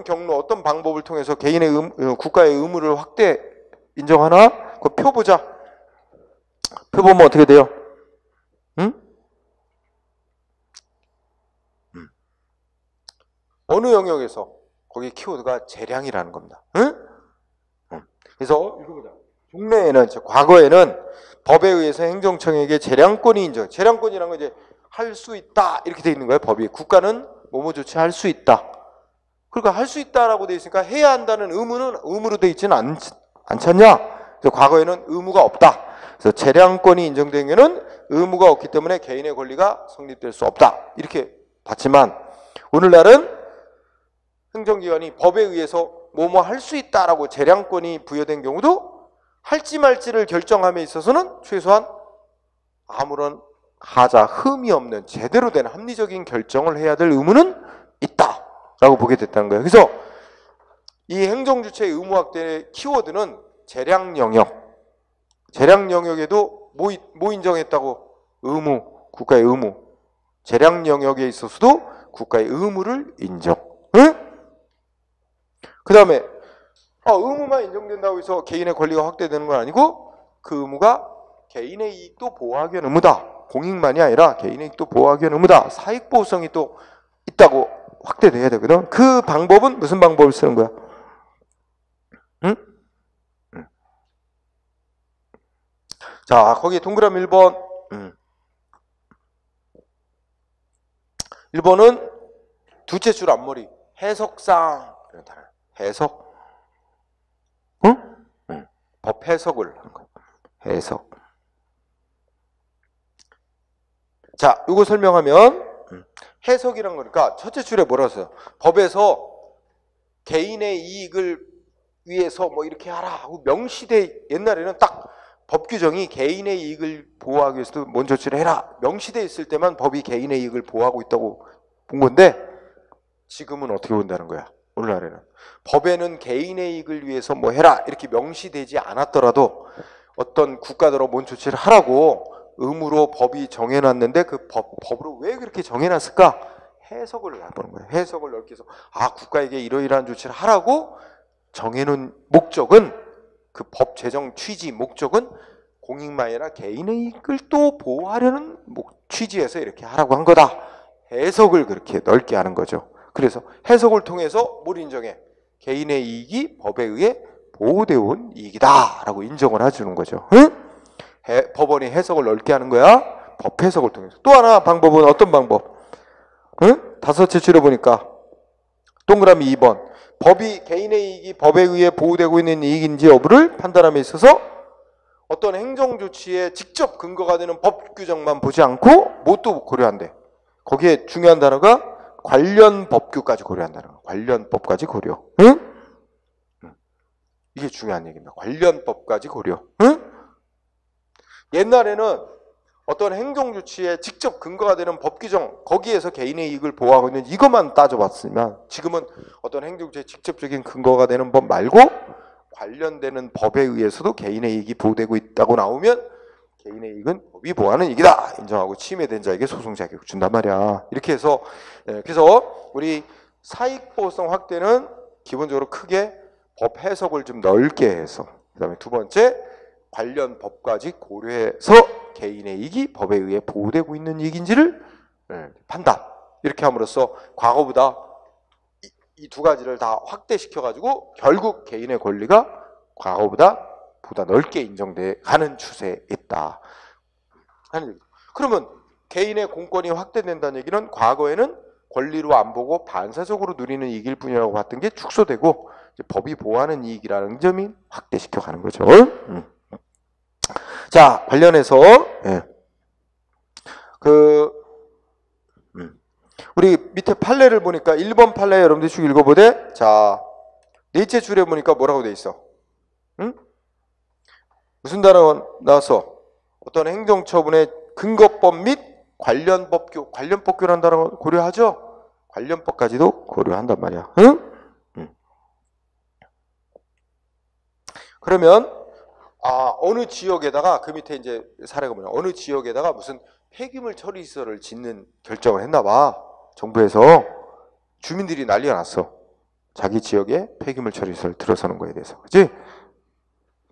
경로, 어떤 방법을 통해서 국가의 의무를 확대 인정하나? 그 표 보자. 표 보면 어떻게 돼요? 어느 영역에서 거기 키워드가 재량이라는 겁니다. 그래서 읽어보자. 종래에는 과거에는 법에 의해서 행정청에게 재량권이 인정. 재량권이라는 건 이제 할 수 있다 이렇게 돼 있는 거예요. 법이 국가는 뭐뭐 조치할 수 있다. 그러니까 할 수 있다라고 돼 있으니까 해야 한다는 의무는 의무로 돼 있지는 않잖냐. 그래서 과거에는 의무가 없다. 그래서 재량권이 인정된 경우는 의무가 없기 때문에 개인의 권리가 성립될 수 없다. 이렇게 봤지만 오늘날은 행정기관이 법에 의해서 뭐뭐 할 수 있다라고 재량권이 부여된 경우도 할지 말지를 결정함에 있어서는 최소한 아무런 하자, 흠이 없는 제대로 된 합리적인 결정을 해야 될 의무는 있다라고 보게 됐다는 거예요. 그래서 이 행정주체의 의무 확대의 키워드는 재량 영역. 재량 영역에도 뭐 인정했다고? 의무, 국가의 의무. 재량 영역에 있어서도 국가의 의무를 인정. 그 다음에 의무만 인정된다고 해서 개인의 권리가 확대되는 건 아니고 그 의무가 개인의 이익도 보호하기 위한 의무다. 공익만이 아니라 개인의 이익도 보호하기 위한 의무다. 사익보호성이 또 있다고 확대돼야 되거든. 그 방법은 무슨 방법을 쓰는 거야? 자, 거기에 동그라미 1번. 1번은 두째 줄 앞머리. 해석상. 해석. 법 해석을 하는 거야. 해석. 자, 이거 설명하면 해석이란 거니까 첫째 줄에 뭐라고 써요? 법에서 개인의 이익을 위해서 뭐 이렇게 하라 하고 명시돼. 옛날에는 딱 법 규정이 개인의 이익을 보호하기 위해서도 뭔 조치를 해라 명시돼 있을 때만 법이 개인의 이익을 보호하고 있다고 본 건데 지금은 어떻게 본다는 거야? 오늘날에는 법에는 개인의 이익을 위해서 뭐 해라 이렇게 명시되지 않았더라도 어떤 국가대로 뭔 조치를 하라고 의무로 법이 정해놨는데 그 법으로 왜 그렇게 정해놨을까? 해석을 해보는 거예요. 해석을 넓게 해서 국가에게 이러이러한 조치를 하라고 정해놓은 목적은 그 법 제정 취지 목적은 공익만이 아니라 개인의 이익을 또 보호하려는 취지에서 이렇게 하라고 한 거다. 해석을 그렇게 넓게 하는 거죠. 그래서 해석을 통해서 뭘 인정해? 개인의 이익이 법에 의해 보호되어 온 이익이다 라고 인정을 해주는 거죠. 법원이 해석을 넓게 하는 거야. 법 해석을 통해서. 또 하나 방법은 어떤 방법? 응? 다섯째 줄여보니까 동그라미 2번. 법이 개인의 이익이 법에 의해 보호되고 있는 이익인지 여부를 판단함에 있어서 어떤 행정조치에 직접 근거가 되는 법 규정만 보지 않고 뭣도 고려한대. 거기에 중요한 단어가 관련 법규까지 고려한다는 거야. 관련법까지 고려. 응? 이게 중요한 얘기입니다. 관련법까지 고려. 응? 옛날에는 어떤 행정조치에 직접 근거가 되는 법 규정, 거기에서 개인의 이익을 보호하고 있는 이것만 따져봤으면, 지금은 어떤 행정조치에 직접적인 근거가 되는 법 말고 관련되는 법에 의해서도 개인의 이익이 보호되고 있다고 나오면 개인의 이익은 법이 보호하는 이익이다 인정하고 침해된 자에게 소송 자격을 준단 말이야. 이렇게 해서 그래서 우리 사익보호성 확대는 기본적으로 크게 법 해석을 좀 넓게 해서, 그 다음에 두 번째 관련 법까지 고려해서 개인의 이익이 법에 의해 보호되고 있는 이익인지를 판단. 이렇게 함으로써 과거보다 이 두 가지를 다 확대시켜가지고 결국 개인의 권리가 과거보다 넓게 인정돼 가는 추세에 있다. 그러면 개인의 공권이 확대된다는 얘기는 과거에는 권리로 안 보고 반사적으로 누리는 이익일 뿐이라고 봤던 게 축소되고 이제 법이 보호하는 이익이라는 점이 확대시켜 가는 거죠. 자, 관련해서 우리 밑에 판례를 보니까 1번 판례 여러분들 쭉 읽어보되, 자, 넷째 줄에 보니까 뭐라고 돼 있어? 응? 무슨 단어 나왔어? 어떤 행정처분의 근거법 및 관련 법규라는 단어 고려하죠? 관련법까지도 고려한단 말이야. 응? 그러면 어느 지역에다가, 그 밑에 이제 사례가 뭐냐, 어느 지역에다가 무슨 폐기물 처리 시설을 짓는 결정을 했나 봐. 정부에서. 주민들이 난리가 났어. 자기 지역에 폐기물 처리 시설 들어서는 거에 대해서. 그치?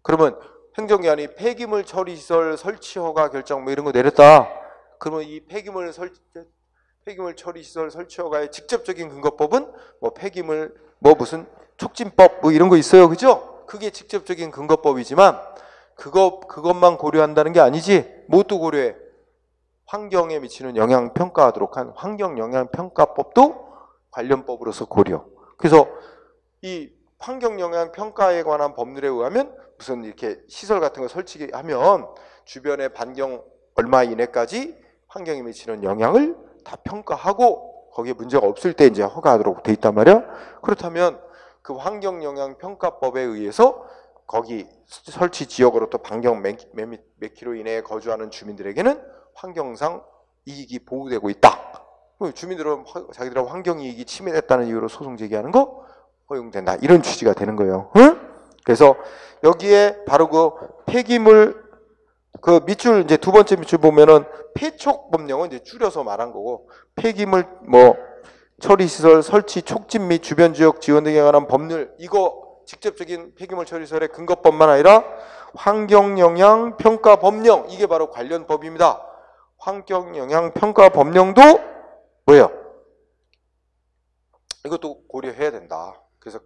그러면 행정기관이 폐기물 처리 시설 설치 허가 결정 뭐 이런 거 내렸다. 그러면 이 폐기물 처리 시설 설치 허가의 직접적인 근거법은 뭐 폐기물 뭐 무슨 촉진법 뭐 이런 거 있어요. 그죠? 그게 직접적인 근거법이지만 그것만 고려한다는 게 아니지. 뭣도 고려해? 환경에 미치는 영향 평가하도록 한 환경영향평가법도 관련법으로서 고려. 그래서 이 환경영향평가에 관한 법률에 의하면 무슨 이렇게 시설 같은 거 설치하면 주변의 반경 얼마 이내까지 환경에 미치는 영향을 다 평가하고 거기에 문제가 없을 때 이제 허가하도록 돼 있단 말이야. 그렇다면 그 환경영향평가법에 의해서 거기 설치 지역으로부터 반경 몇 킬로 이내에 거주하는 주민들에게는 환경상 이익이 보호되고 있다. 주민들은 자기들의 환경이익이 침해됐다는 이유로 소송 제기하는 거 허용된다. 이런 취지가 되는 거예요. 응? 그래서 여기에 바로 그 폐기물 그 밑줄 이제 두 번째 밑줄 보면은 폐촉법령은 이제 줄여서 말한 거고, 폐기물 뭐 처리시설 설치 촉진 및 주변 지역 지원 등에 관한 법률, 이거 직접적인 폐기물 처리시설의 근거법만 아니라 환경영향평가법령, 이게 바로 관련 법입니다. 환경영향평가법령도 뭐예요? 이것도 고려해야 된다. 그래서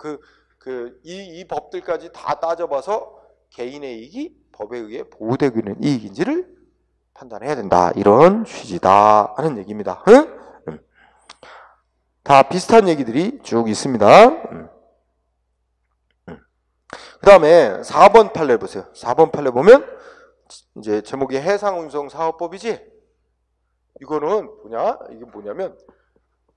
이 법들까지 다 따져봐서 개인의 이익이 법에 의해 보호되고 있는 이익인지를 판단해야 된다. 이런 취지다 하는 얘기입니다. 응? 다 비슷한 얘기들이 쭉 있습니다. 그 다음에 4번 판례 보세요. 4번 판례 보면 이제 제목이 해상운송사업법이지. 이거는 이게 뭐냐면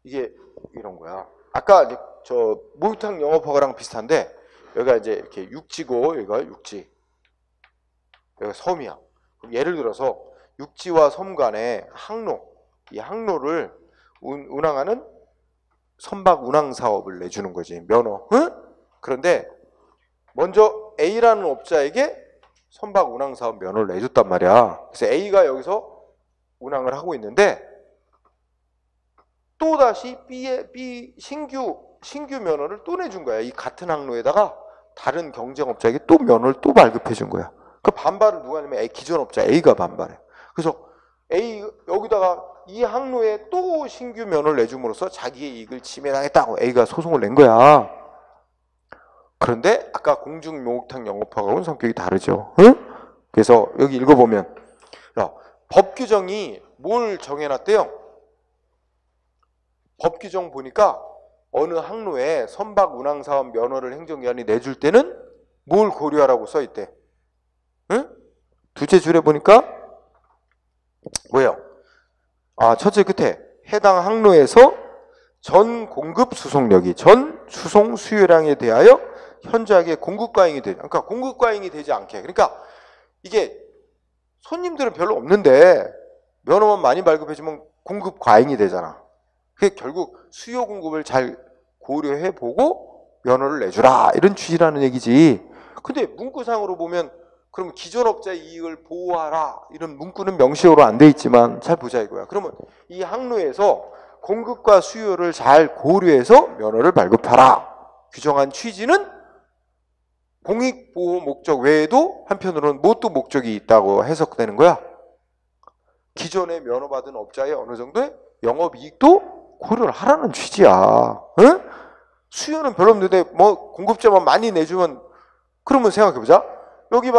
이게 이런 거야. 아까 이제 저 목욕탕 영업허가랑 비슷한데 여기가 이제 이렇게 육지고 여기가 육지, 여기가 섬이야. 그럼 예를 들어서 육지와 섬 간의 항로, 이 항로를 운항하는 선박 운항 사업을 내주는 거지, 면허. 응? 그런데 먼저 A라는 업자에게 선박 운항 사업 면허를 내줬단 말이야. 그래서 A가 여기서 운항을 하고 있는데 또 다시 B 신규 면허를 또 내준 거야. 이 같은 항로에다가 다른 경쟁업자에게 또 면허를 또 발급해 준 거야. 그 반발을 누가 하냐면 기존 업자 A가 반발해. 그래서 여기다가 이 항로에 또 신규 면허를 내줌으로써 자기의 이익을 침해당했다고 A가 소송을 낸 거야. 그런데 아까 공중목욕탕 영업허가하고는 성격이 다르죠. 응? 그래서 여기 읽어보면 법 규정이 뭘 정해놨대요? 법 규정 보니까 어느 항로에 선박 운항사업 면허를 행정기관이 내줄 때는 뭘 고려하라고 써있대? 응? 두째 줄에 보니까 뭐예요? 첫째 끝에 해당 항로에서 전 공급 수송력이 전 수송 수요량에 대하여 현저하게 공급 과잉이 되지, 그러니까 공급 과잉이 되지 않게. 그러니까 이게 손님들은 별로 없는데 면허만 많이 발급해주면 공급 과잉이 되잖아. 그게 결국 수요 공급을 잘 고려해 보고 면허를 내주라 이런 취지라는 얘기지. 근데 문구상으로 보면 그럼 기존 업자의 이익을 보호하라 이런 문구는 명시어로 안 돼 있지만 잘 보자 이거야. 그러면 이 항로에서 공급과 수요를 잘 고려해서 면허를 발급하라 규정한 취지는 공익보호 목적 외에도 한편으로는 뭐 또 목적이 있다고 해석되는 거야. 기존에 면허받은 업자의 어느 정도의 영업이익도 고려를 하라는 취지야. 응? 수요는 별로 없는데 뭐 공급자만 많이 내주면, 그러면 생각해보자. 여기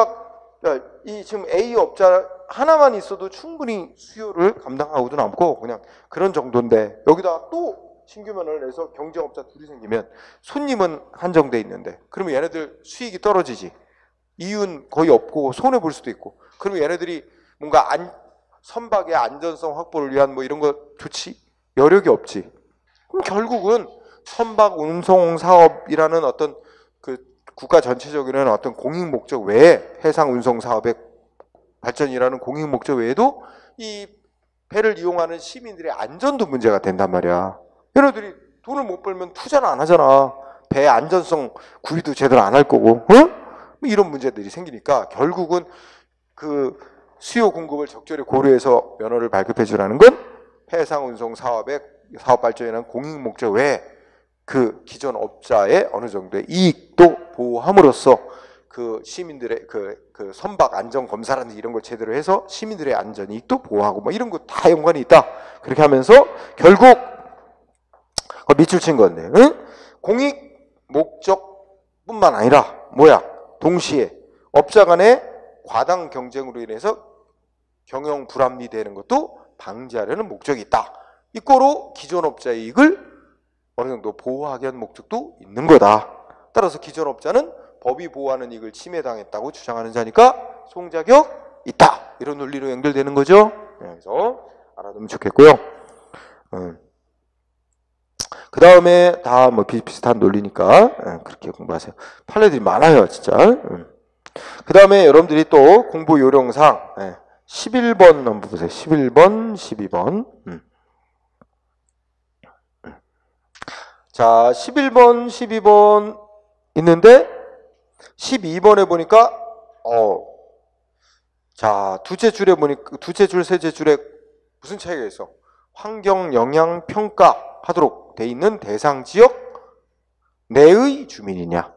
이 지금 A 업자 하나만 있어도 충분히 수요를 감당하고도 남고 그냥 그런 정도인데, 여기다 또 신규 면허를 내서 경쟁업자 둘이 생기면 손님은 한정돼 있는데 그러면 얘네들 수익이 떨어지지. 이윤 거의 없고 손해 볼 수도 있고. 그러면 얘네들이 뭔가 선박의 안전성 확보를 위한 뭐 이런 거 좋지? 여력이 없지. 그럼 결국은 선박 운송 사업이라는 어떤 그 국가 전체적인 어떤 공익 목적 외에, 해상 운송 사업의 발전이라는 공익 목적 외에도 이 배를 이용하는 시민들의 안전도 문제가 된단 말이야. 얘네들이 돈을 못 벌면 투자를 안 하잖아. 배 안전성 구비도 제대로 안 할 거고, 이런 문제들이 생기니까 결국은 그 수요 공급을 적절히 고려해서 면허를 발급해 주라는 건 해상 운송 사업의 사업 발전이라는 공익 목적 외에 그 기존 업자의 어느 정도의 이익도 보호함으로써 그 시민들의 그 선박 안전 검사라든지 이런 걸 제대로 해서 시민들의 안전 이익도 보호하고 뭐 이런 거 다 연관이 있다. 그렇게 하면서 결국 밑줄 친 건데, 공익 목적뿐만 아니라 동시에 업자 간의 과당 경쟁으로 인해서 경영 불합리 되는 것도 방지하려는 목적이 있다. 이꼬로 기존 업자의 이익을 어느 정도 보호하기 위한 목적도 있는 거다. 따라서 기존 업자는 법이 보호하는 이익을 침해당했다고 주장하는 자니까 소송자격 있다. 이런 논리로 연결되는 거죠. 그래서 알아두면 좋겠고요. 그 다음에 다 뭐 비슷비슷한 논리니까 그렇게 공부하세요. 판례들이 많아요, 진짜. 그 다음에 여러분들이 또 공부 요령상 11번 한번 보세요. 11번, 12번. 자, 11번, 12번 있는데 12번에 보니까 자, 두째 줄에 보니까 두째 줄, 셋째 줄에 무슨 차이가 있어? 환경 영향 평가 하도록 돼 있는 대상 지역 내의 주민이냐?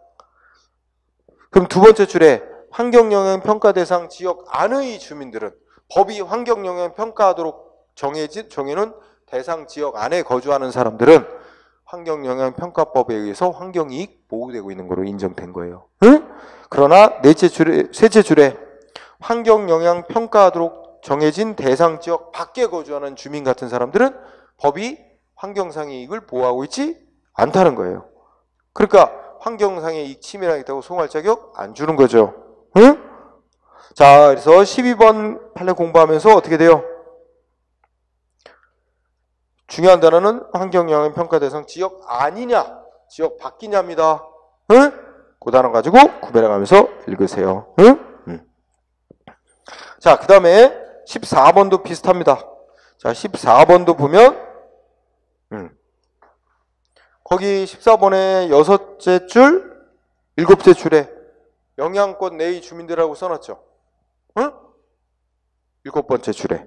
그럼 두 번째 줄에 환경 영향 평가 대상 지역 안의 주민들은 법이 환경 영향 평가하도록 정해놓은 대상 지역 안에 거주하는 사람들은 환경 영향 평가법에 의해서 환경 이익 보호되고 있는 것으로 인정된 거예요. 응? 그러나 셋째 줄에 환경 영향 평가하도록 정해진 대상 지역 밖에 거주하는 주민 같은 사람들은 법이 환경상의 이익을 보호하고 있지 않다는 거예요. 그러니까 환경상의 이익 침해가 있다고 소송할 자격 안 주는 거죠. 응? 자, 그래서 12번 판례 공부하면서 어떻게 돼요? 중요한 단어는 환경영향 평가 대상 지역 아니냐, 지역 밖이냐입니다. 응? 그 단어 가지고 구별해가면서 읽으세요. 응? 자, 그 다음에 14번도 비슷합니다. 자, 14번도 보면 거기 14번에 여섯째 줄, 일곱째 줄에 영향권 내의 주민들하고 써놨죠. 응? 일곱 번째 줄에.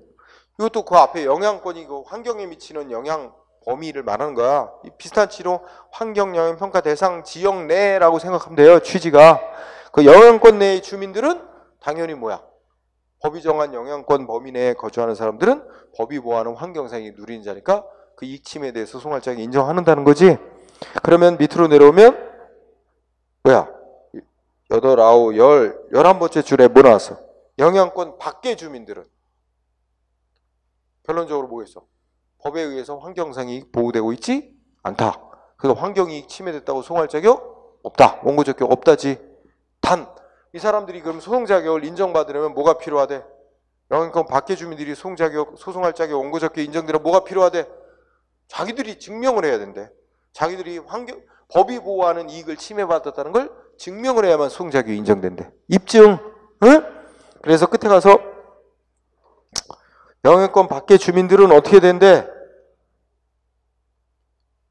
이것도 그 앞에 영향권이 그 환경에 미치는 영향 범위를 말하는 거야. 이 비슷한 치로 환경 영향 평가 대상 지역 내라고 생각하면 돼요. 취지가. 그 영향권 내의 주민들은 당연히 법이 정한 영향권 범위 내에 거주하는 사람들은 법이 보호하는 환경상이 누리는 자니까 그 이익 침해에 대해서 소송할 자격이 인정한다는 거지. 그러면 밑으로 내려오면 8, 9, 10, 11번째 줄에 뭐 나왔어? 영향권 밖의 주민들은 결론적으로 뭐겠어? 법에 의해서 환경상 이익 보호되고 있지 않다. 그래서 환경이익 침해됐다고 소송할 자격 없다. 원고 자격 없다지. 단 이 사람들이 그럼 소송 자격을 인정받으려면 뭐가 필요하대? 영향권 밖의 주민들이 소송 자격, 소송할 자격, 원고 자격 인정되려 뭐가 필요하대? 자기들이 증명을 해야 된대. 자기들이 법이 보호하는 이익을 침해받았다는 걸 증명을 해야만 소송 자격이 인정된대. 입증. 응? 그래서 끝에 가서 영향권 밖의 주민들은 어떻게 된대?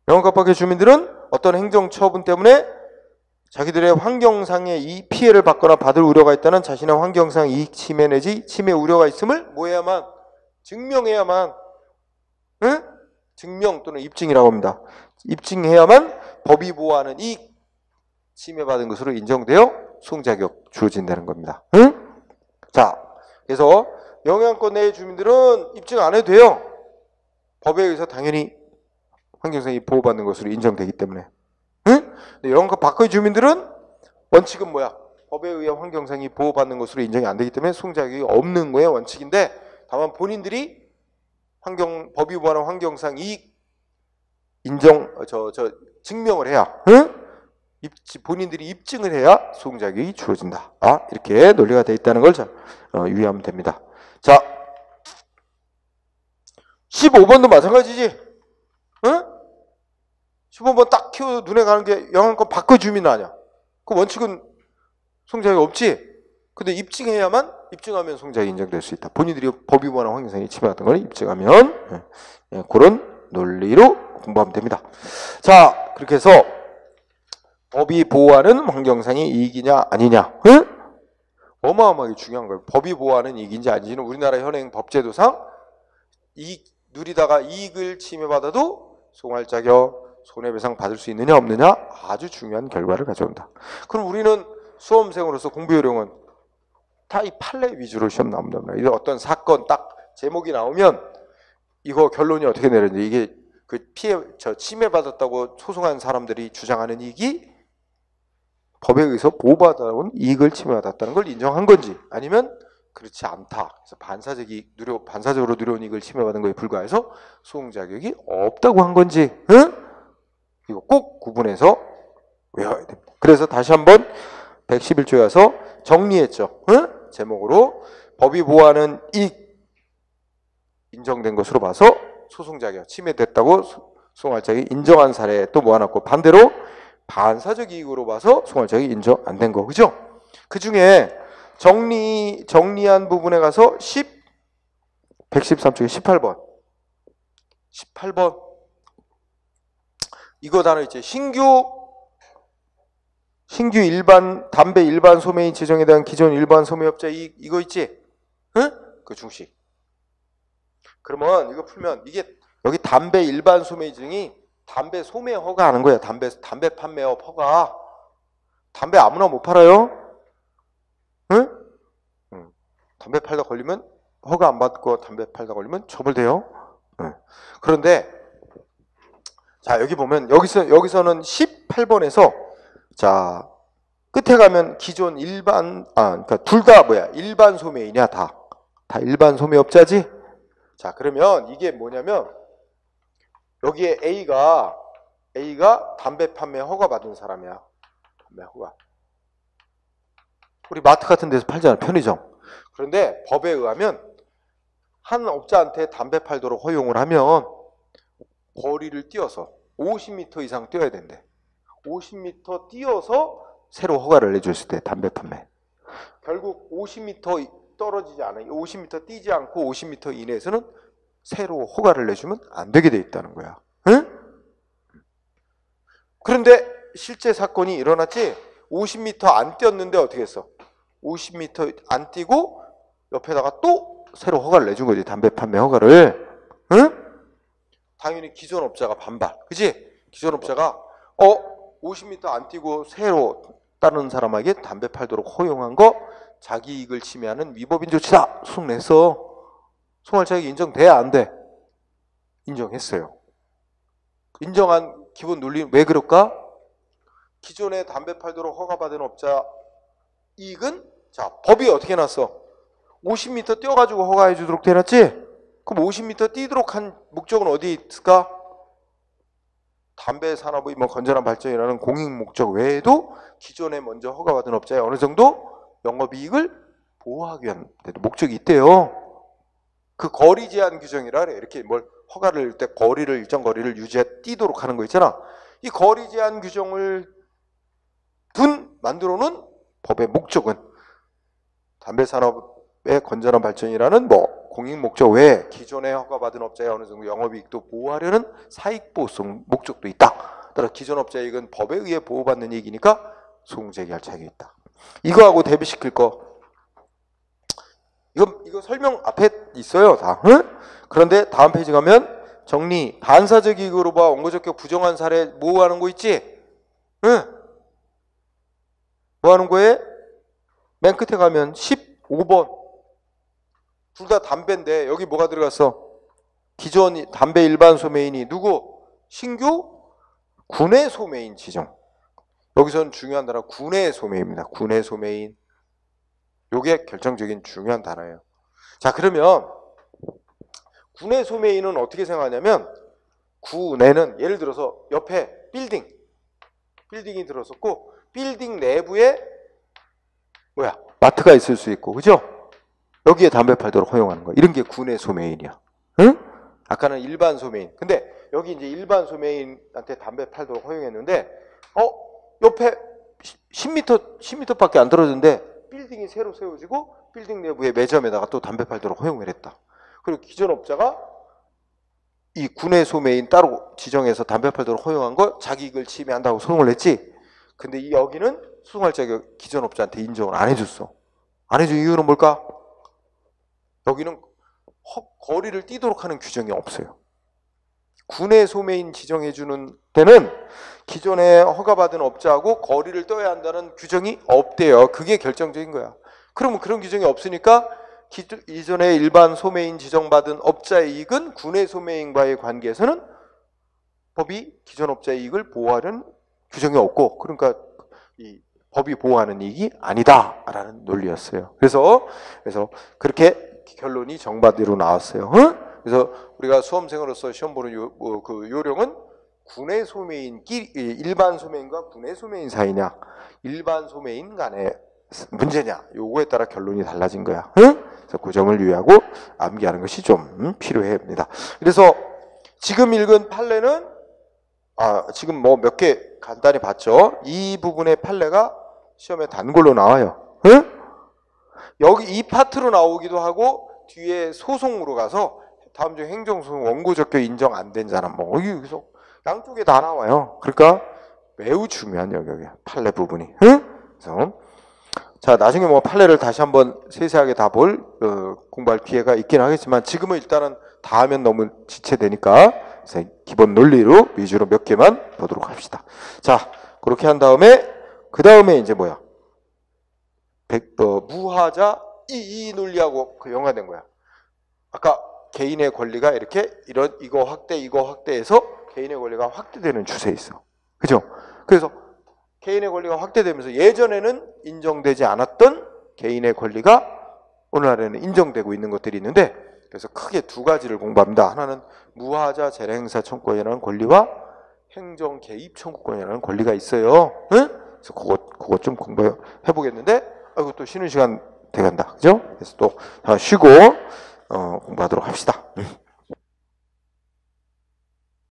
영향권 밖의 주민들은 어떤 행정처분 때문에 자기들의 환경상의 이 피해를 받거나 받을 우려가 있다는 자신의 환경상 이익 침해 내지 침해 우려가 있음을 뭐 해야만? 증명해야만. 응? 증명 또는 입증이라고 합니다. 입증해야만 법이 보호하는 이익 침해받은 것으로 인정되어 소송 자격 주어진다는 겁니다. 응? 자, 그래서 영향권 내의 주민들은 입증 안 해도 돼요. 법에 의해서 당연히 환경상이 보호받는 것으로 인정되기 때문에. 응? 근데 영향권 밖의 주민들은 원칙은 뭐야? 법에 의해 환경상이 보호받는 것으로 인정이 안 되기 때문에 소송 자격이 없는 거예요. 원칙인데 다만 본인들이 법이 보호하는 환경상 이익 증명을 해야, 응? 본인들이 입증을 해야 소송 자격이 주어진다. 이렇게 논리가 되어 있다는 걸 유의하면 됩니다. 자, 15번도 마찬가지지. 응? 15번 딱 키워 눈에 가는 게 영향권 밖의 주민 아니야. 그 원칙은 소송 자격이 없지. 근데 입증하면 소송 자격이 인정될 수 있다. 본인들이 법이 보호하는 환경상이 침해받은 걸 입증하면 그런 논리로 공부하면 됩니다. 자, 그렇게 해서 법이 보호하는 환경상의 이익이냐 아니냐, 응? 어마어마하게 중요한 거예요. 법이 보호하는 이익인지 아닌지는 우리나라 현행 법제도상 누리다가 이익을 침해받아도 소송할 자격, 손해배상 받을 수 있느냐 없느냐 아주 중요한 결과를 가져온다. 그럼 우리는 수험생으로서 공부 요령은 다 이 판례 위주로 시험 나옵니다. 이런 어떤 사건 딱 제목이 나오면 이거 결론이 어떻게 내렸는지, 이게 그 침해받았다고 소송한 사람들이 주장하는 이익이 법에 의해서 보호받아온 이익을 침해받았다는 걸 인정한 건지 아니면 그렇지 않다. 그래서 반사적으로 누려온 이익을 침해받은 거에 불과해서 소송 자격이 없다고 한 건지, 응? 이거 꼭 구분해서 외워야 됩니다. 그래서 다시 한번 111조에 와서 정리했죠. 응? 제목으로 법이 보호하는 이익 인정된 것으로 봐서 소송 자격 침해됐다고 소송할 자격이 인정한 사례 또 모아놨고, 반대로 반사적 이익으로 봐서 소송할 자격이 인정 안 된 거, 그죠? 그 중에 정리한 부분에 가서 113쪽에 18번 이거 단어 있지. 신규 담배 일반 소매인 지정에 대한 기존 일반 소매업자 이익, 이거 있지? 응? 그 중식. 그러면 이거 풀면 이게 여기 담배 일반 소매 지정이 담배 소매 허가하는 거야. 담배 판매업 허가. 담배 아무나 못 팔아요. 응? 담배 팔다 걸리면 허가 안 받고 담배 팔다 걸리면 처벌돼요. 응. 그런데 자, 여기 보면 여기서는 18번에서 자, 끝에 가면 기존 그러니까 둘 다 뭐야? 일반 소매이냐 다 일반 소매업자지? 자, 그러면 이게 뭐냐면 여기에 A가 담배 판매 허가 받은 사람이야. 담배 허가. 우리 마트 같은 데서 팔잖아, 편의점. 그런데 법에 의하면 한 업자한테 담배 팔도록 허용을 하면 거리를 뛰어서 50m 이상 뛰어야 된대. 50m 뛰어서 새로 허가를 내줬을 때 담배 판매. 결국 50m 떨어지지 않아요. 50m 뛰지 않고 50m 이내에서는 새로 허가를 내주면 안 되게 돼 있다는 거야. 응? 그런데 실제 사건이 일어났지. 50m 안 뛰었는데 어떻게 했어? 50m 안 뛰고 옆에다가 또 새로 허가를 내준 거지. 담배 판매 허가를. 응? 당연히 기존 업자가 반발. 그지? 기존 업자가 50m 안 뛰고 새로 다른 사람에게 담배 팔도록 허용한 거 자기 이익을 침해하는 위법인 조치다. 소송 냈어. 소송할 자격이 인정돼야 안 돼? 인정했어요. 인정한 기본 논리는 왜 그럴까? 기존에 담배 팔도록 허가받은 업자 이익은 자, 법이 어떻게 났어? 50m 뛰어가지고 허가해 주도록 되놨지? 그럼 50m 뛰도록 한 목적은 어디에 있을까? 담배 산업의 뭐 건전한 발전이라는 공익 목적 외에도 기존에 먼저 허가받은 업자에 어느 정도 영업이익을 보호하기 위한 목적이 있대요. 그 거리 제한 규정이라 그래. 이렇게 뭘 허가를 낼 때 거리를 일정 거리를 유지해 뛰도록 하는 거 있잖아. 이 거리 제한 규정을 만들어 놓은 법의 목적은 담배 산업의 건전한 발전이라는 뭐 공익 목적 외에 기존에 허가받은 업자의 어느 정도 영업이익도 보호하려는 사익보호성 목적도 있다. 따라 기존 업자 이익은 법에 의해 보호받는 이익이니까 소송 제기할 자격이 있다. 이거하고 대비시킬 거. 이거 설명 앞에 있어요, 다. 응? 그런데 다음 페이지 가면 정리, 반사적 이익으로 봐 원고적격 부정한 사례 뭐 하는 거 있지? 응? 뭐 하는 거에? 맨 끝에 가면 15번. 둘 다 담배인데 여기 뭐가 들어갔어? 기존 담배 일반 소매인이 누구? 신규 군의 소매인 지정. 여기서는 중요한 단어 군의 소매입니다. 군의 소매인. 요게 결정적인 중요한 단어예요. 자, 그러면 군의 소매인은 어떻게 생각하냐면 군에는 예를 들어서 옆에 빌딩이 들어섰고 빌딩 내부에 마트가 있을 수 있고, 그죠? 여기에 담배 팔도록 허용하는 거. 이런 게 군의 소매인이야. 응? 아까는 일반 소매인. 근데 여기 이제 일반 소매인한테 담배 팔도록 허용했는데, 옆에 10m밖에 안 떨어졌는데 빌딩이 새로 세워지고 빌딩 내부의 매점에다가 또 담배 팔도록 허용을 했다. 그리고 기존 업자가 이 군의 소매인 따로 지정해서 담배 팔도록 허용한 거 자기 이익을 침해한다고 소송을 냈지. 근데 여기는 소송할 자격 기존 업자한테 인정을 안 해줬어. 안 해준 이유는 뭘까? 여기는 거리를 뛰도록 하는 규정이 없어요. 군의 소매인 지정해주는 데는 기존에 허가받은 업자하고 거리를 떠야 한다는 규정이 없대요. 그게 결정적인 거야. 그러면 그런 규정이 없으니까 이전에 일반 소매인 지정받은 업자의 이익은 군의 소매인과의 관계에서는 법이 기존 업자의 이익을 보호하는 규정이 없고, 그러니까 이 법이 보호하는 이익이 아니다라는 논리였어요. 그래서 그렇게 결론이 정반대로 나왔어요. 응? 그래서 우리가 수험생으로서 시험 보는 그 요령은 군의 소매인끼리 일반 소매인과 군의 소매인 사이냐, 일반 소매인 간의 문제냐, 요거에 따라 결론이 달라진 거야. 응? 그래서 그 점을 유의하고 암기하는 것이 좀 필요합니다. 그래서 지금 읽은 판례는 지금 뭐 몇 개 간단히 봤죠. 이 부분의 판례가 시험에 단골로 나와요. 응? 여기 이 파트로 나오기도 하고 뒤에 소송으로 가서 다음 주 행정소송 원고적격 인정 안 된 사람 뭐 여기서 양쪽에 다 나와요. 그러니까 매우 중요한 영역이야, 판례 부분이. 응? 그래서 자, 나중에 뭐 판례를 다시 한번 세세하게 다 볼 공부할 기회가 있긴 하겠지만 지금은 일단은 다 하면 너무 지체되니까 그래서 기본 논리로 위주로 몇 개만 보도록 합시다. 자, 그렇게 한 다음에 그 다음에 이제 뭐야? 무하자 이 논리하고 그 연관된 거야. 아까 개인의 권리가 이렇게 이거 확대해서 개인의 권리가 확대되는 추세에 있어. 그죠? 그래서 개인의 권리가 확대되면서 예전에는 인정되지 않았던 개인의 권리가 오늘날에는 인정되고 있는 것들이 있는데, 그래서 크게 두 가지를 공부합니다. 하나는 무하자 재량행사 청구권이라는 권리와 행정 개입 청구권이라는 권리가 있어요. 응? 그래서 그것 좀 공부해 보겠는데, 또 쉬는 시간 돼간다. 그죠? 그래서 또 쉬고 공부하도록 합시다.